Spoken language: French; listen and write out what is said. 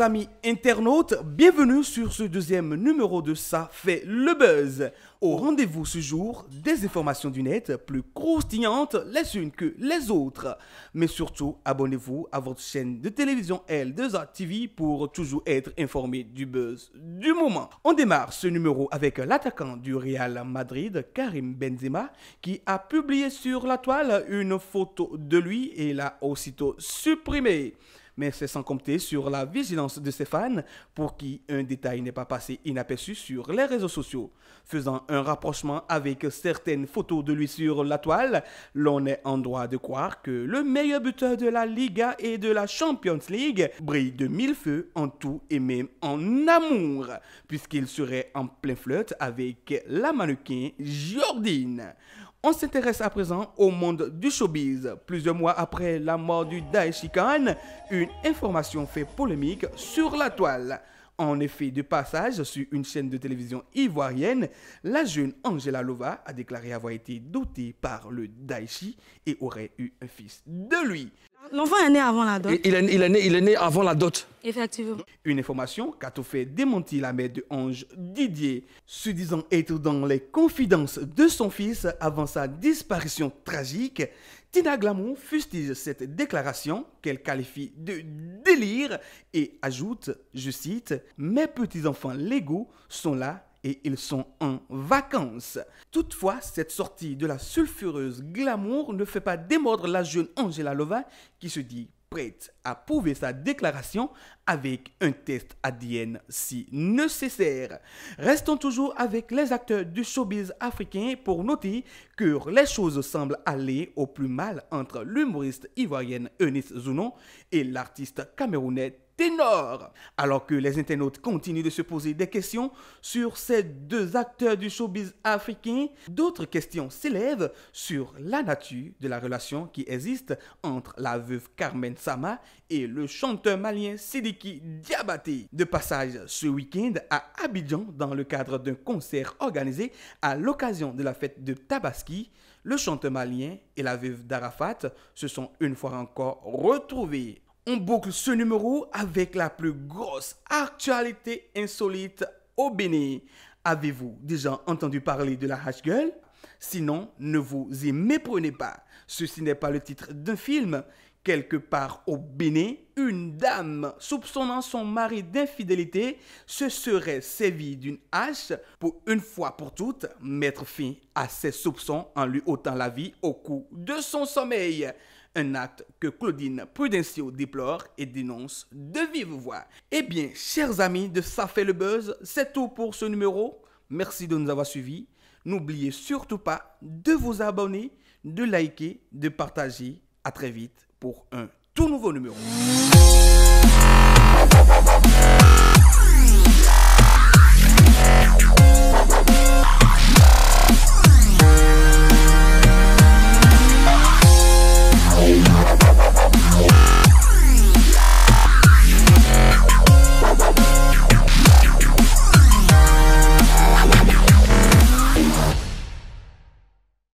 Chers amis internautes, bienvenue sur ce deuxième numéro de Ça fait le buzz. Au rendez-vous ce jour, des informations du net plus croustillantes les unes que les autres. Mais surtout, abonnez-vous à votre chaîne de télévision L2A TV pour toujours être informé du buzz du moment. On démarre ce numéro avec l'attaquant du Real Madrid, Karim Benzema, qui a publié sur la toile une photo de lui et l'a aussitôt supprimée. Mais c'est sans compter sur la vigilance de ses fans pour qui un détail n'est pas passé inaperçu sur les réseaux sociaux. Faisant un rapprochement avec certaines photos de lui sur la toile, l'on est en droit de croire que le meilleur buteur de la Liga et de la Champions League brille de mille feux en tout et même en amour, puisqu'il serait en plein flirt avec la mannequin Jordine. On s'intéresse à présent au monde du showbiz. Plusieurs mois après la mort du Daichi Khan, une information fait polémique sur la toile. En effet, de passage sur une chaîne de télévision ivoirienne, la jeune Angela Lova a déclaré avoir été dotée par le Daichi et aurait eu un fils de lui. L'enfant est né avant la dot. Il est né avant la dot. Effectivement. Une information qu'a tout fait démentir la mère de Ange, Didier, se disant être dans les confidences de son fils avant sa disparition tragique. Tina Glamour fustige cette déclaration qu'elle qualifie de délire et ajoute, je cite, « Mes petits-enfants légaux sont là et ils sont en vacances ». Toutefois, cette sortie de la sulfureuse Glamour ne fait pas démordre la jeune Angela Lova qui se dit prête à prouver sa déclaration avec un test ADN si nécessaire. Restons toujours avec les acteurs du showbiz africain pour noter que les choses semblent aller au plus mal entre l'humoriste ivoirienne Eunice Zounon et l'artiste camerounais Ténor. Alors que les internautes continuent de se poser des questions sur ces deux acteurs du showbiz africain, d'autres questions s'élèvent sur la nature de la relation qui existe entre la veuve Carmen Sama et le chanteur malien Sidiki Diabaté. De passage ce week-end à Abidjan dans le cadre d'un concert organisé à l'occasion de la fête de Tabaski, le chanteur malien et la veuve d'Arafat se sont une fois encore retrouvés. On boucle ce numéro avec la plus grosse actualité insolite au Bénin. Avez-vous déjà entendu parler de la Hash-Girl? Sinon, ne vous y méprenez pas. Ceci n'est pas le titre d'un film. Quelque part au Bénin, une dame soupçonnant son mari d'infidélité se serait servie d'une hache pour une fois pour toutes mettre fin à ses soupçons en lui ôtant la vie au cours de son sommeil. Un acte que Claudine Prudencio déplore et dénonce de vive voix. Eh bien, chers amis de Ça fait le buzz, c'est tout pour ce numéro. Merci de nous avoir suivis. N'oubliez surtout pas de vous abonner, de liker, de partager. À très vite pour un tout nouveau numéro.